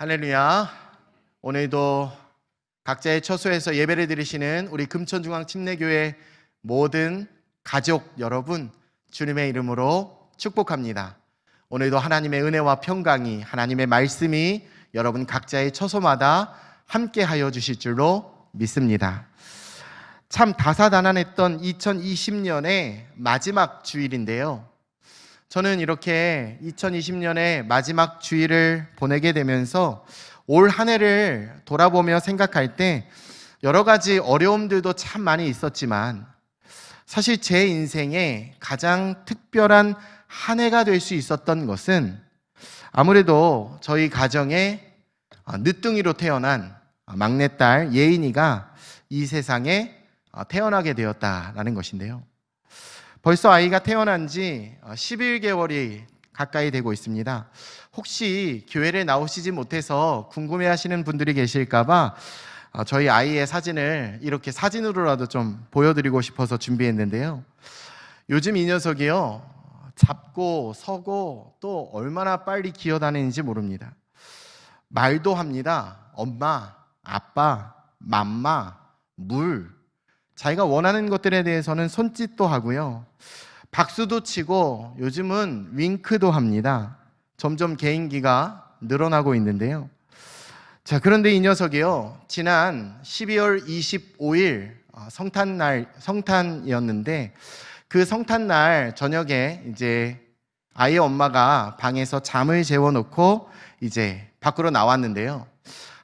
할렐루야. 오늘도 각자의 처소에서 예배를 드리시는 우리 금천중앙침례교회 모든 가족 여러분, 주님의 이름으로 축복합니다. 오늘도 하나님의 은혜와 평강이, 하나님의 말씀이 여러분 각자의 처소마다 함께하여 주실 줄로 믿습니다. 참 다사다난했던 2020년의 마지막 주일인데요, 저는 이렇게 2020년의 마지막 주일을 보내게 되면서 올 한 해를 돌아보며 생각할 때 여러 가지 어려움들도 참 많이 있었지만, 사실 제 인생에 가장 특별한 한 해가 될 수 있었던 것은 아무래도 저희 가정에 늦둥이로 태어난 막내딸 예인이가 이 세상에 태어나게 되었다라는 것인데요, 벌써 아이가 태어난 지 11개월이 가까이 되고 있습니다. 혹시 교회를 나오시지 못해서 궁금해하시는 분들이 계실까봐 저희 아이의 사진을 이렇게 사진으로라도 좀 보여드리고 싶어서 준비했는데요, 요즘 이 녀석이요, 잡고 서고 또 얼마나 빨리 기어다니는지 모릅니다. 말도 합니다. 엄마, 아빠, 맘마, 물, 자기가 원하는 것들에 대해서는 손짓도 하고요, 박수도 치고 요즘은 윙크도 합니다. 점점 개인기가 늘어나고 있는데요, 자, 그런데 이 녀석이요, 지난 12월 25일 성탄이었는데, 그 성탄날 저녁에 이제 아이의 엄마가 방에서 잠을 재워놓고 이제 밖으로 나왔는데요,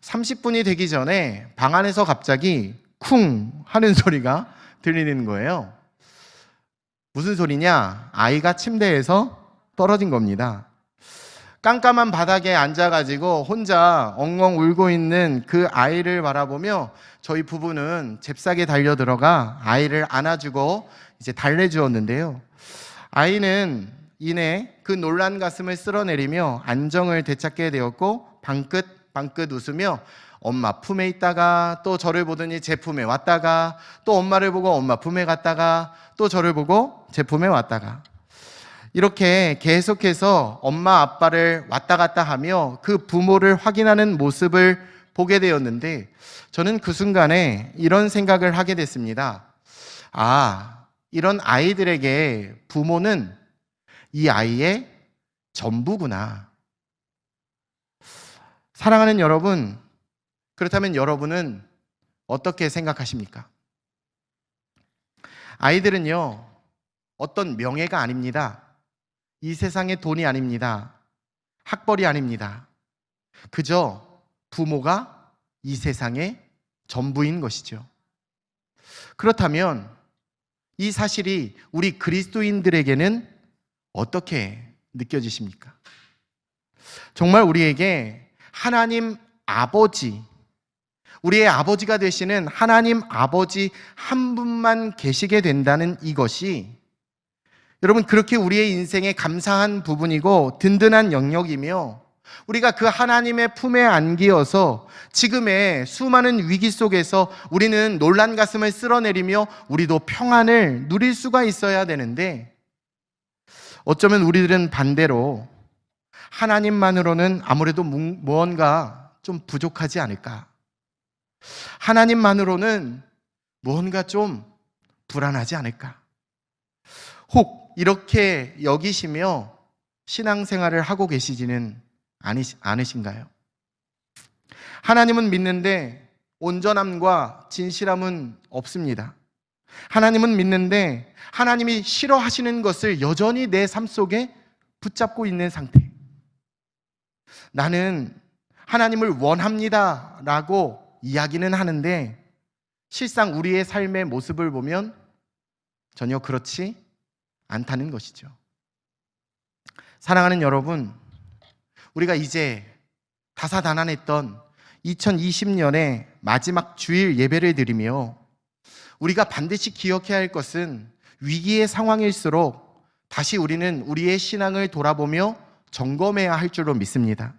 30분이 되기 전에 방 안에서 갑자기 쿵 하는 소리가 들리는 거예요. 무슨 소리냐? 아이가 침대에서 떨어진 겁니다. 깜깜한 바닥에 앉아가지고 혼자 엉엉 울고 있는 그 아이를 바라보며 저희 부부는 잽싸게 달려들어가 아이를 안아주고 이제 달래주었는데요, 아이는 이내 그 놀란 가슴을 쓸어내리며 안정을 되찾게 되었고 방긋방긋 웃으며 엄마 품에 있다가 또 저를 보더니 제 품에 왔다가 또 엄마를 보고 엄마 품에 갔다가 또 저를 보고 제 품에 왔다가, 이렇게 계속해서 엄마 아빠를 왔다 갔다 하며 그 부모를 확인하는 모습을 보게 되었는데, 저는 그 순간에 이런 생각을 하게 됐습니다. 이런 아이들에게 부모는 이 아이의 전부구나. 사랑하는 여러분, 그렇다면 여러분은 어떻게 생각하십니까? 아이들은요, 어떤 명예가 아닙니다. 이 세상의 돈이 아닙니다. 학벌이 아닙니다. 그저 부모가 이 세상의 전부인 것이죠. 그렇다면 이 사실이 우리 그리스도인들에게는 어떻게 느껴지십니까? 정말 우리에게 하나님 아버지, 우리의 아버지가 되시는 하나님 아버지 한 분만 계시게 된다는 이것이, 여러분, 그렇게 우리의 인생에 감사한 부분이고 든든한 영역이며, 우리가 그 하나님의 품에 안기어서 지금의 수많은 위기 속에서 우리는 놀란 가슴을 쓸어내리며 우리도 평안을 누릴 수가 있어야 되는데, 어쩌면 우리들은 반대로 하나님만으로는 아무래도 무언가 좀 부족하지 않을까, 하나님만으로는 무언가 좀 불안하지 않을까, 혹 이렇게 여기시며 신앙생활을 하고 계시지는 않으신가요? 하나님은 믿는데 온전함과 진실함은 없습니다. 하나님은 믿는데 하나님이 싫어하시는 것을 여전히 내 삶 속에 붙잡고 있는 상태. 나는 하나님을 원합니다 라고 이야기는 하는데 실상 우리의 삶의 모습을 보면 전혀 그렇지 않다는 것이죠. 사랑하는 여러분, 우리가 이제 다사다난했던 2020년의 마지막 주일 예배를 드리며 우리가 반드시 기억해야 할 것은, 위기의 상황일수록 다시 우리는 우리의 신앙을 돌아보며 점검해야 할 줄로 믿습니다.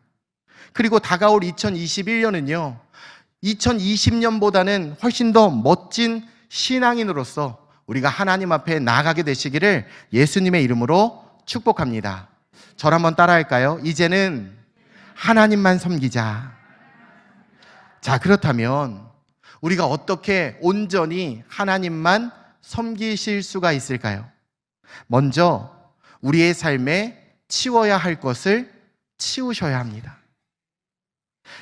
그리고 다가올 2021년은요, 2020년보다는 훨씬 더 멋진 신앙인으로서 우리가 하나님 앞에 나아가게 되시기를 예수님의 이름으로 축복합니다. 저를 한번 따라할까요? 이제는 하나님만 섬기자. 자, 그렇다면 우리가 어떻게 온전히 하나님만 섬기실 수가 있을까요? 먼저 우리의 삶에 치워야 할 것을 치우셔야 합니다.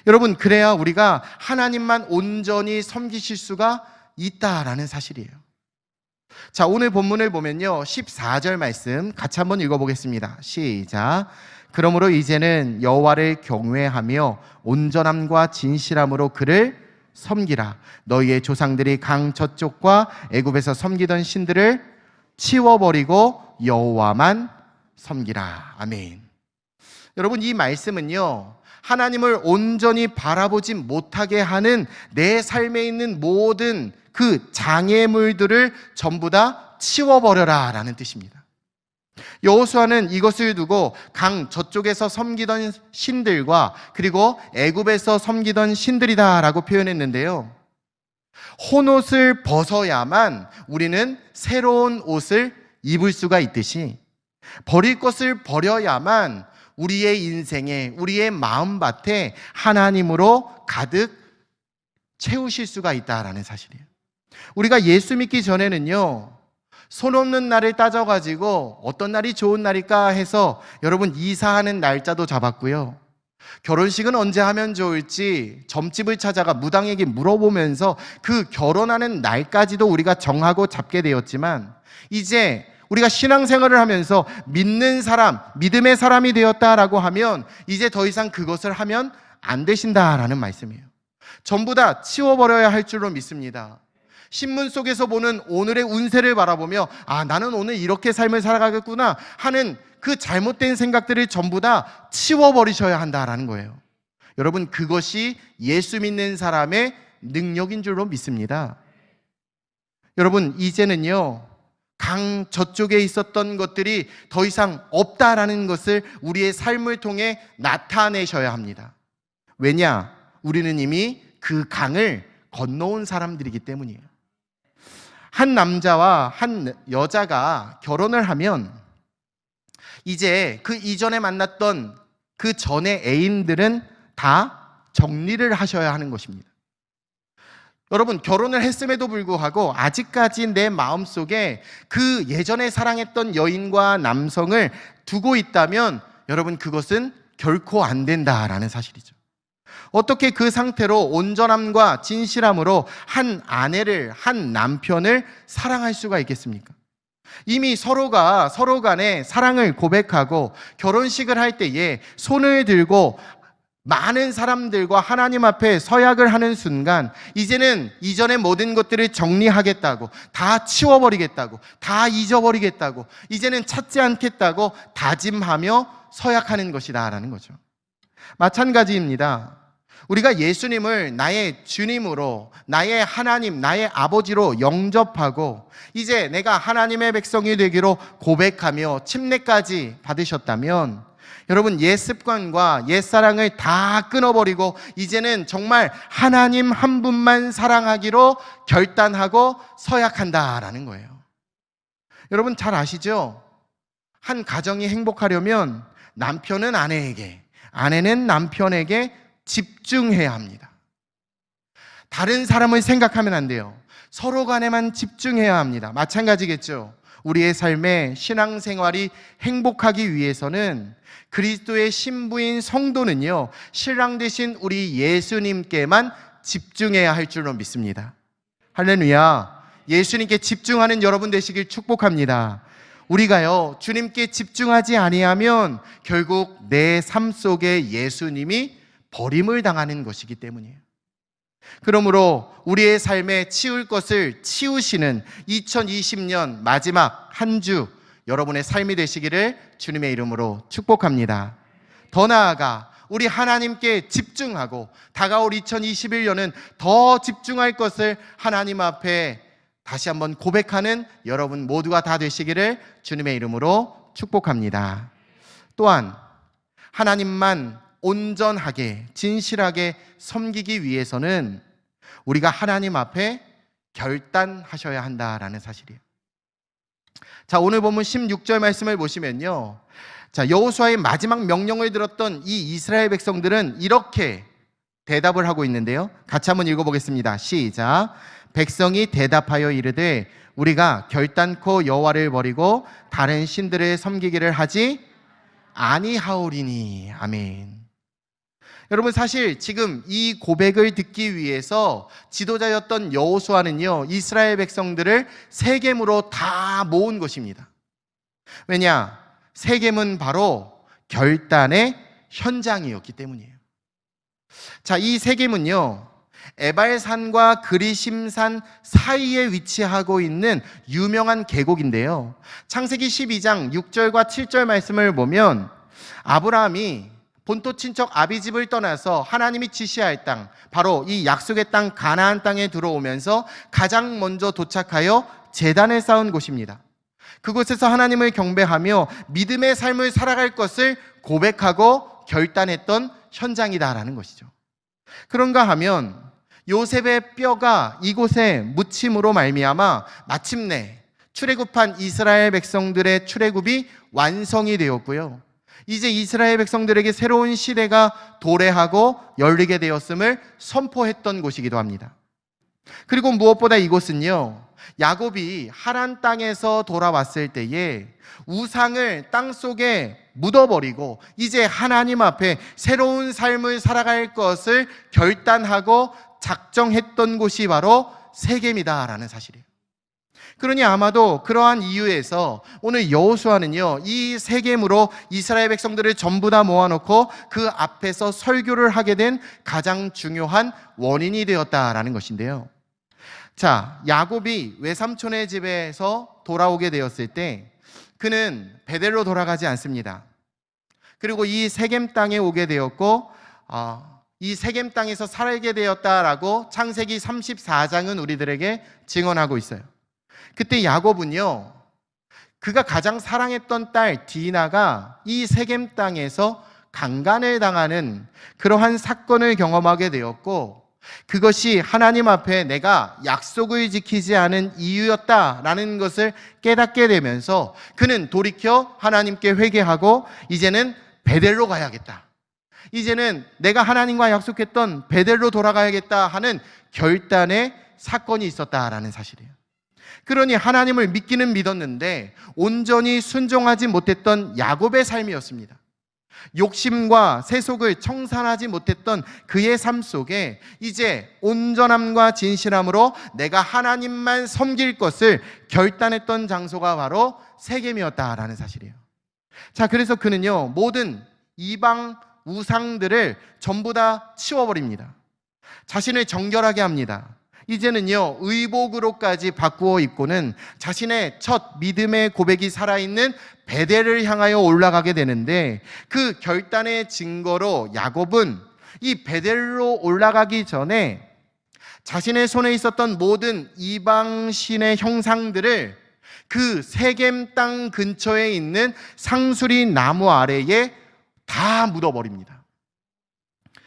여러분, 그래야 우리가 하나님만 온전히 섬기실 수가 있다라는 사실이에요. 자, 오늘 본문을 보면요, 14절 말씀 같이 한번 읽어보겠습니다. 시작. 그러므로 이제는 여호와를 경외하며 온전함과 진실함으로 그를 섬기라. 너희의 조상들이 강 저쪽과 애굽에서 섬기던 신들을 치워버리고 여호와만 섬기라. 아멘. 여러분, 이 말씀은요, 하나님을 온전히 바라보지 못하게 하는 내 삶에 있는 모든 그 장애물들을 전부 다 치워버려라 라는 뜻입니다. 여호수아는 이것을 두고 강 저쪽에서 섬기던 신들과 그리고 애굽에서 섬기던 신들이다 라고 표현했는데요, 혼옷을 벗어야만 우리는 새로운 옷을 입을 수가 있듯이 버릴 것을 버려야만 우리의 인생에, 우리의 마음밭에 하나님으로 가득 채우실 수가 있다라는 사실이에요. 우리가 예수 믿기 전에는요, 손 없는 날을 따져가지고 어떤 날이 좋은 날일까 해서 여러분 이사하는 날짜도 잡았고요, 결혼식은 언제 하면 좋을지 점집을 찾아가 무당에게 물어보면서 그 결혼하는 날까지도 우리가 정하고 잡게 되었지만, 이제 우리가 신앙생활을 하면서 믿는 사람, 믿음의 사람이 되었다라고 하면 이제 더 이상 그것을 하면 안 되신다라는 말씀이에요. 전부 다 치워버려야 할 줄로 믿습니다. 신문 속에서 보는 오늘의 운세를 바라보며 아, 나는 오늘 이렇게 삶을 살아가겠구나 하는 그 잘못된 생각들을 전부 다 치워버리셔야 한다라는 거예요. 여러분, 그것이 예수 믿는 사람의 능력인 줄로 믿습니다. 여러분, 이제는요, 강 저쪽에 있었던 것들이 더 이상 없다라는 것을 우리의 삶을 통해 나타내셔야 합니다. 왜냐? 우리는 이미 그 강을 건너온 사람들이기 때문이에요. 한 남자와 한 여자가 결혼을 하면 이제 그 이전에 만났던 그 전의 애인들은 다 정리를 하셔야 하는 것입니다. 여러분, 결혼을 했음에도 불구하고 아직까지 내 마음속에 그 예전에 사랑했던 여인과 남성을 두고 있다면 여러분, 그것은 결코 안 된다라는 사실이죠. 어떻게 그 상태로 온전함과 진실함으로 한 아내를, 한 남편을 사랑할 수가 있겠습니까? 이미 서로가 서로 간에 사랑을 고백하고 결혼식을 할 때에 손을 들고 많은 사람들과 하나님 앞에 서약을 하는 순간 이제는 이전의 모든 것들을 정리하겠다고, 다 치워버리겠다고, 다 잊어버리겠다고, 이제는 찾지 않겠다고 다짐하며 서약하는 것이다 라는 거죠. 마찬가지입니다. 우리가 예수님을 나의 주님으로, 나의 하나님, 나의 아버지로 영접하고 이제 내가 하나님의 백성이 되기로 고백하며 침례까지 받으셨다면 여러분, 옛 습관과 옛 사랑을 다 끊어버리고 이제는 정말 하나님 한 분만 사랑하기로 결단하고 서약한다라는 거예요. 여러분, 잘 아시죠? 한 가정이 행복하려면 남편은 아내에게, 아내는 남편에게 집중해야 합니다. 다른 사람을 생각하면 안 돼요. 서로 간에만 집중해야 합니다. 마찬가지겠죠. 우리의 삶에 신앙생활이 행복하기 위해서는 그리스도의 신부인 성도는요, 신랑 되신 우리 예수님께만 집중해야 할 줄로 믿습니다. 할렐루야. 예수님께 집중하는 여러분 되시길 축복합니다. 우리가요, 주님께 집중하지 아니하면 결국 내 삶 속에 예수님이 버림을 당하는 것이기 때문이에요. 그러므로 우리의 삶에 치울 것을 치우시는 2020년 마지막 한 주 여러분의 삶이 되시기를 주님의 이름으로 축복합니다. 더 나아가 우리 하나님께 집중하고 다가올 2021년은 더 집중할 것을 하나님 앞에 다시 한번 고백하는 여러분 모두가 다 되시기를 주님의 이름으로 축복합니다. 또한 하나님만 온전하게 진실하게 섬기기 위해서는 우리가 하나님 앞에 결단하셔야 한다라는 사실이에요. 자, 오늘 본문 16절 말씀을 보시면요. 자, 여호수아의 마지막 명령을 들었던 이 이스라엘 백성들은 이렇게 대답을 하고 있는데요. 같이 한번 읽어보겠습니다. 시작. 백성이 대답하여 이르되 우리가 결단코 여호와를 버리고 다른 신들을 섬기기를 하지 아니하오리니. 아멘. 여러분, 사실 지금 이 고백을 듣기 위해서 지도자였던 여호수아는요, 이스라엘 백성들을 세겜으로 다 모은 것입니다. 왜냐? 세겜은 바로 결단의 현장이었기 때문이에요. 자, 이 세겜은요, 에발산과 그리심산 사이에 위치하고 있는 유명한 계곡인데요. 창세기 12장 6절과 7절 말씀을 보면 아브라함이 본토 친척 아비집을 떠나서 하나님이 지시할 땅, 바로 이 약속의 땅 가나안 땅에 들어오면서 가장 먼저 도착하여 제단을 쌓은 곳입니다. 그곳에서 하나님을 경배하며 믿음의 삶을 살아갈 것을 고백하고 결단했던 현장이다라는 것이죠. 그런가 하면 요셉의 뼈가 이곳에 묻힘으로 말미암아 마침내 출애굽한 이스라엘 백성들의 출애굽이 완성이 되었고요. 이제 이스라엘 백성들에게 새로운 시대가 도래하고 열리게 되었음을 선포했던 곳이기도 합니다. 그리고 무엇보다 이곳은요, 야곱이 하란 땅에서 돌아왔을 때에 우상을 땅속에 묻어버리고 이제 하나님 앞에 새로운 삶을 살아갈 것을 결단하고 작정했던 곳이 바로 세겜이다라는 사실이에요. 그러니 아마도 그러한 이유에서 오늘 여호수아는요, 이 세겜으로 이스라엘 백성들을 전부 다 모아놓고 그 앞에서 설교를 하게 된 가장 중요한 원인이 되었다라는 것인데요. 자, 야곱이 외삼촌의 집에서 돌아오게 되었을 때 그는 베델로 돌아가지 않습니다. 그리고 이 세겜 땅에 오게 되었고 이 세겜 땅에서 살게 되었다라고 창세기 34장은 우리들에게 증언하고 있어요. 그때 야곱은요, 그가 가장 사랑했던 딸 디나가 이 세겜 땅에서 강간을 당하는 그러한 사건을 경험하게 되었고, 그것이 하나님 앞에 내가 약속을 지키지 않은 이유였다라는 것을 깨닫게 되면서 그는 돌이켜 하나님께 회개하고 이제는 베델로 가야겠다, 이제는 내가 하나님과 약속했던 베델로 돌아가야겠다 하는 결단의 사건이 있었다라는 사실이에요. 그러니 하나님을 믿기는 믿었는데 온전히 순종하지 못했던 야곱의 삶이었습니다. 욕심과 세속을 청산하지 못했던 그의 삶 속에 이제 온전함과 진실함으로 내가 하나님만 섬길 것을 결단했던 장소가 바로 세겜이었다라는 사실이에요. 자, 그래서 그는요, 모든 이방 우상들을 전부 다 치워버립니다. 자신을 정결하게 합니다. 이제는요, 의복으로까지 바꾸어 입고는 자신의 첫 믿음의 고백이 살아있는 베델을 향하여 올라가게 되는데, 그 결단의 증거로 야곱은 이 베델로 올라가기 전에 자신의 손에 있었던 모든 이방신의 형상들을 그 세겜 땅 근처에 있는 상수리 나무 아래에 다 묻어버립니다.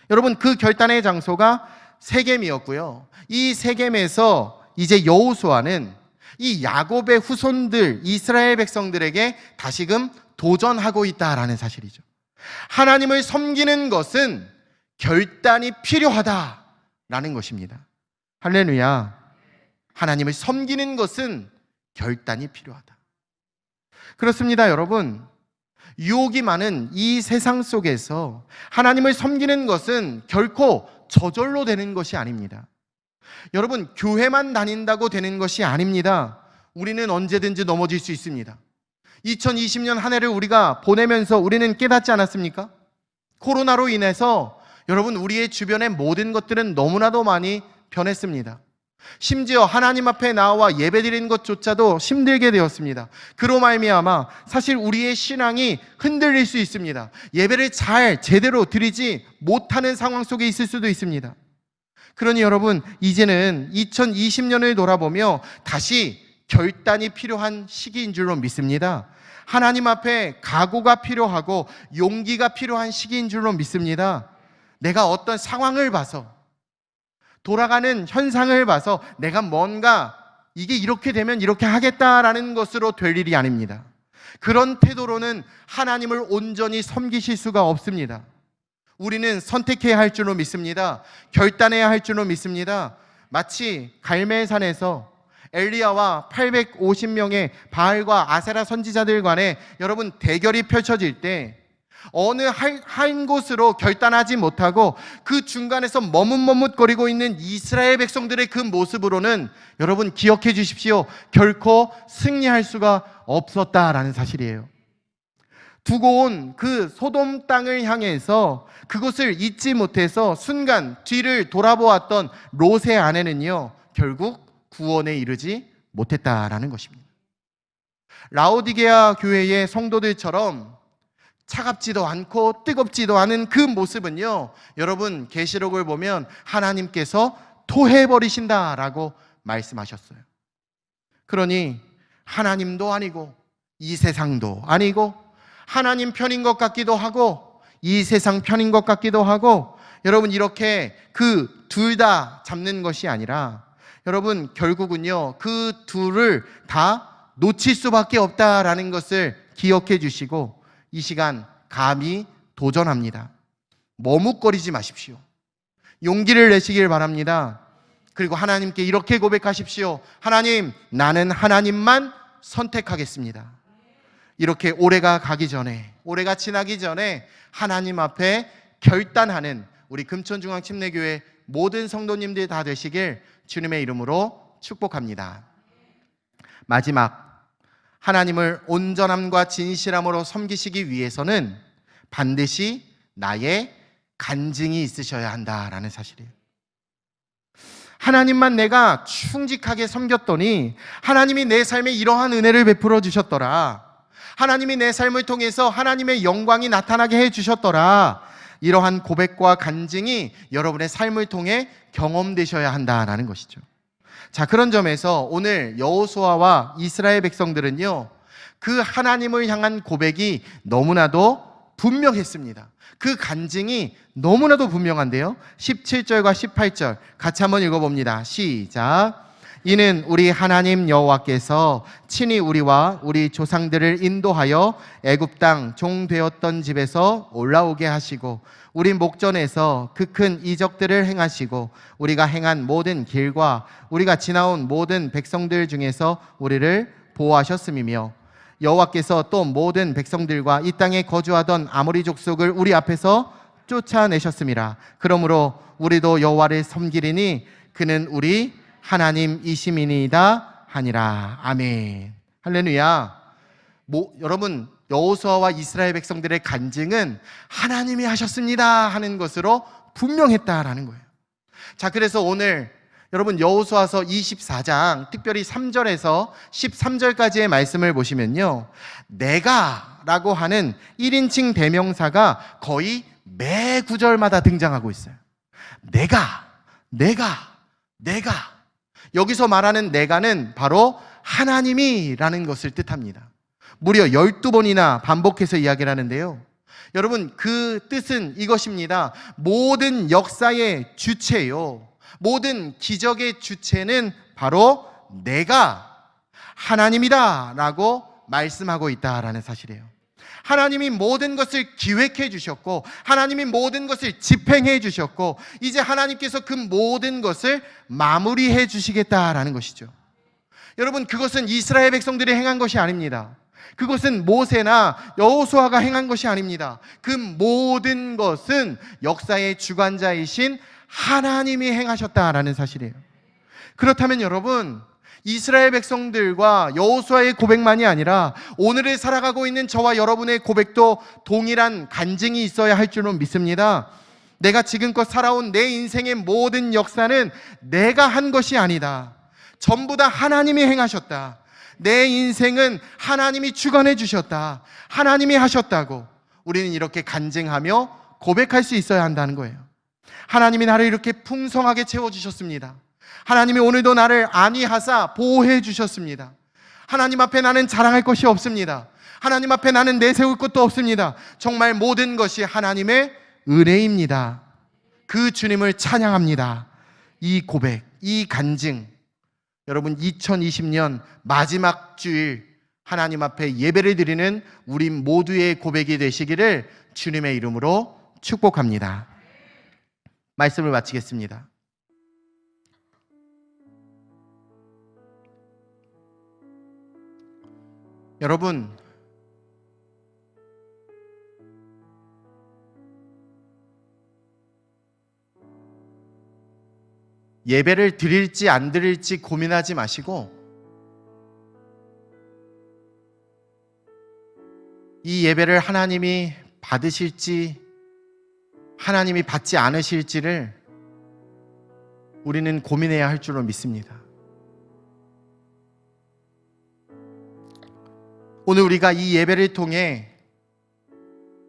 여러분, 그 결단의 장소가 세겜이었고요. 이 세겜에서 이제 여호수아는 이 야곱의 후손들 이스라엘 백성들에게 다시금 도전하고 있다라는 사실이죠. 하나님을 섬기는 것은 결단이 필요하다라는 것입니다. 할렐루야. 하나님을 섬기는 것은 결단이 필요하다. 그렇습니다, 여러분. 유혹이 많은 이 세상 속에서 하나님을 섬기는 것은 결코 저절로 되는 것이 아닙니다. 여러분, 교회만 다닌다고 되는 것이 아닙니다. 우리는 언제든지 넘어질 수 있습니다. 2020년 한 해를 우리가 보내면서 우리는 깨닫지 않았습니까? 코로나로 인해서 여러분, 우리의 주변의 모든 것들은 너무나도 많이 변했습니다. 심지어 하나님 앞에 나와 예배드리는 것조차도 힘들게 되었습니다. 그로 말미암아 사실 우리의 신앙이 흔들릴 수 있습니다. 예배를 잘 제대로 드리지 못하는 상황 속에 있을 수도 있습니다. 그러니 여러분, 이제는 2020년을 돌아보며 다시 결단이 필요한 시기인 줄로 믿습니다. 하나님 앞에 각오가 필요하고 용기가 필요한 시기인 줄로 믿습니다. 내가 어떤 상황을 봐서, 돌아가는 현상을 봐서 내가 뭔가 이게 이렇게 되면 이렇게 하겠다라는 것으로 될 일이 아닙니다. 그런 태도로는 하나님을 온전히 섬기실 수가 없습니다. 우리는 선택해야 할 줄로 믿습니다. 결단해야 할 줄로 믿습니다. 마치 갈멜산에서 엘리야와 850명의 바알과 아세라 선지자들 간에 여러분 대결이 펼쳐질 때 어느 한 곳으로 결단하지 못하고 그 중간에서 머뭇머뭇거리고 있는 이스라엘 백성들의 그 모습으로는 여러분 기억해 주십시오. 결코 승리할 수가 없었다라는 사실이에요. 두고 온 그 소돔 땅을 향해서 그곳을 잊지 못해서 순간 뒤를 돌아보았던 롯의 아내는요, 결국 구원에 이르지 못했다라는 것입니다. 라오디게아 교회의 성도들처럼 차갑지도 않고 뜨겁지도 않은 그 모습은요, 여러분 계시록을 보면 하나님께서 토해버리신다라고 말씀하셨어요. 그러니 하나님도 아니고 이 세상도 아니고 하나님 편인 것 같기도 하고 이 세상 편인 것 같기도 하고, 여러분 이렇게 그 둘 다 잡는 것이 아니라 여러분 결국은요 그 둘을 다 놓칠 수밖에 없다라는 것을 기억해 주시고 이 시간 감히 도전합니다. 머뭇거리지 마십시오. 용기를 내시길 바랍니다. 그리고 하나님께 이렇게 고백하십시오. 하나님, 나는 하나님만 선택하겠습니다. 이렇게 올해가 가기 전에, 올해가 지나기 전에 하나님 앞에 결단하는 우리 금천중앙침례교회 모든 성도님들 다 되시길 주님의 이름으로 축복합니다. 마지막, 하나님을 온전함과 진실함으로 섬기시기 위해서는 반드시 나의 간증이 있으셔야 한다라는 사실이에요. 하나님만 내가 충직하게 섬겼더니 하나님이 내 삶에 이러한 은혜를 베풀어 주셨더라. 하나님이 내 삶을 통해서 하나님의 영광이 나타나게 해 주셨더라. 이러한 고백과 간증이 여러분의 삶을 통해 경험되셔야 한다라는 것이죠. 자, 그런 점에서 오늘 여호수아와 이스라엘 백성들은요, 그 하나님을 향한 고백이 너무나도 분명했습니다. 그 간증이 너무나도 분명한데요, 17절과 18절 같이 한번 읽어봅니다. 시작. 이는 우리 하나님 여호와께서 친히 우리와 우리 조상들을 인도하여 애굽 땅 종 되었던 집에서 올라오게 하시고 우리 목전에서 그 큰 이적들을 행하시고 우리가 행한 모든 길과 우리가 지나온 모든 백성들 중에서 우리를 보호하셨음이며, 여호와께서 또 모든 백성들과 이 땅에 거주하던 아모리 족속을 우리 앞에서 쫓아내셨음이라. 그러므로 우리도 여호와를 섬기리니 그는 우리 하나님이심이니이다 하니라. 아멘. 할렐루야. 여러분, 여호수아와 이스라엘 백성들의 간증은 하나님이 하셨습니다 하는 것으로 분명했다라는 거예요. 자, 그래서 오늘 여러분 여호수아서 24장 특별히 3절에서 13절까지의 말씀을 보시면요, 내가 라고 하는 1인칭 대명사가 거의 매 구절마다 등장하고 있어요. 내가. 여기서 말하는 내가는 바로 하나님이라는 것을 뜻합니다. 무려 12번이나 반복해서 이야기를 하는데요, 여러분 그 뜻은 이것입니다. 모든 역사의 주체요, 모든 기적의 주체는 바로 내가 하나님이다 라고 말씀하고 있다라는 사실이에요. 하나님이 모든 것을 기획해 주셨고 하나님이 모든 것을 집행해 주셨고 이제 하나님께서 그 모든 것을 마무리해 주시겠다라는 것이죠. 여러분, 그것은 이스라엘 백성들이 행한 것이 아닙니다. 그것은 모세나 여호수아가 행한 것이 아닙니다. 그 모든 것은 역사의 주관자이신 하나님이 행하셨다라는 사실이에요. 그렇다면 여러분, 이스라엘 백성들과 여호수아의 고백만이 아니라 오늘을 살아가고 있는 저와 여러분의 고백도 동일한 간증이 있어야 할 줄로 믿습니다. 내가 지금껏 살아온 내 인생의 모든 역사는 내가 한 것이 아니다. 전부 다 하나님이 행하셨다. 내 인생은 하나님이 주관해 주셨다. 하나님이 하셨다고 우리는 이렇게 간증하며 고백할 수 있어야 한다는 거예요. 하나님이 나를 이렇게 풍성하게 채워주셨습니다. 하나님이 오늘도 나를 안위하사 보호해 주셨습니다. 하나님 앞에 나는 자랑할 것이 없습니다. 하나님 앞에 나는 내세울 것도 없습니다. 정말 모든 것이 하나님의 은혜입니다. 그 주님을 찬양합니다. 이 고백, 이 간증, 여러분 2020년 마지막 주일 하나님 앞에 예배를 드리는 우리 모두의 고백이 되시기를 주님의 이름으로 축복합니다. 말씀을 마치겠습니다. 여러분, 예배를 드릴지 안 드릴지 고민하지 마시고 이 예배를 하나님이 받으실지 하나님이 받지 않으실지를 우리는 고민해야 할 줄로 믿습니다. 오늘 우리가 이 예배를 통해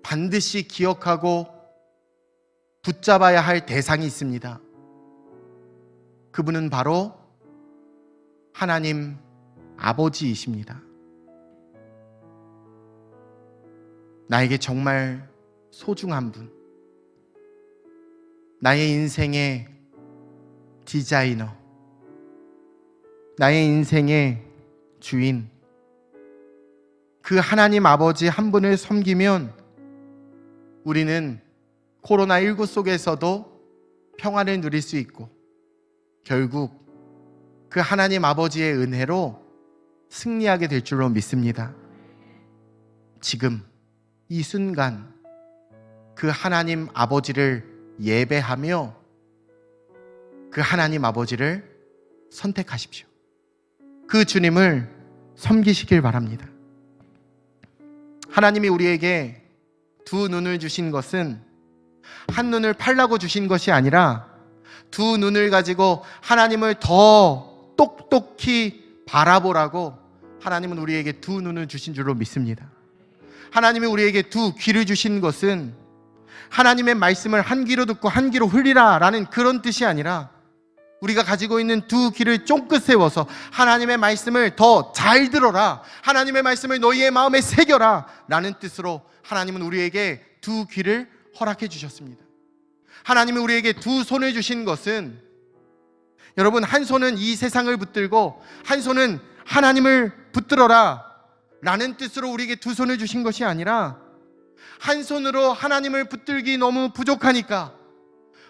반드시 기억하고 붙잡아야 할 대상이 있습니다. 그분은 바로 하나님 아버지이십니다. 나에게 정말 소중한 분, 나의 인생의 디자이너, 나의 인생의 주인, 그 하나님 아버지 한 분을 섬기면 우리는 코로나19 속에서도 평안을 누릴 수 있고 결국 그 하나님 아버지의 은혜로 승리하게 될 줄로 믿습니다. 지금 이 순간 그 하나님 아버지를 예배하며 그 하나님 아버지를 선택하십시오. 그 주님을 섬기시길 바랍니다. 하나님이 우리에게 두 눈을 주신 것은 한 눈을 팔라고 주신 것이 아니라 두 눈을 가지고 하나님을 더 똑똑히 바라보라고 하나님은 우리에게 두 눈을 주신 줄로 믿습니다. 하나님이 우리에게 두 귀를 주신 것은 하나님의 말씀을 한 귀로 듣고 한 귀로 흘리라 라는 그런 뜻이 아니라 우리가 가지고 있는 두 귀를 쫑긋 세워서 하나님의 말씀을 더 잘 들어라, 하나님의 말씀을 너희의 마음에 새겨라 라는 뜻으로 하나님은 우리에게 두 귀를 허락해 주셨습니다. 하나님이 우리에게 두 손을 주신 것은 여러분 한 손은 이 세상을 붙들고 한 손은 하나님을 붙들어라 라는 뜻으로 우리에게 두 손을 주신 것이 아니라 한 손으로 하나님을 붙들기 너무 부족하니까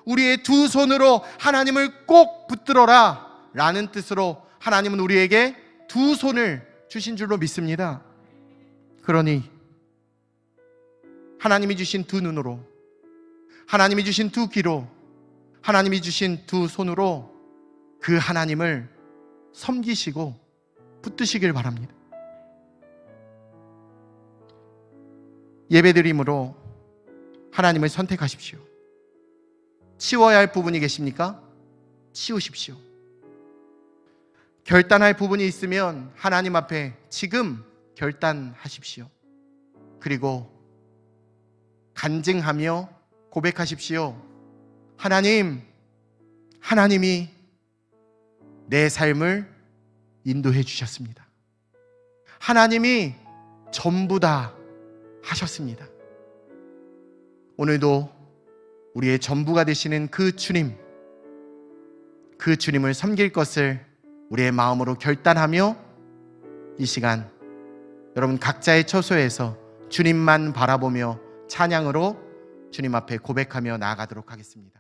우리의 두 손으로 하나님을 꼭 붙들어라 라는 뜻으로 하나님은 우리에게 두 손을 주신 줄로 믿습니다. 그러니 하나님이 주신 두 눈으로, 하나님이 주신 두 귀로, 하나님이 주신 두 손으로 그 하나님을 섬기시고 붙드시길 바랍니다. 예배드림으로 하나님을 선택하십시오. 치워야 할 부분이 계십니까? 치우십시오. 결단할 부분이 있으면 하나님 앞에 지금 결단하십시오. 그리고 간증하며 고백하십시오. 하나님이 내 삶을 인도해 주셨습니다. 하나님이 전부 다 하셨습니다. 오늘도 우리의 전부가 되시는 그 주님을 섬길 것을 우리의 마음으로 결단하며 이 시간 여러분 각자의 처소에서 주님만 바라보며 찬양으로 주님 앞에 고백하며 나아가도록 하겠습니다.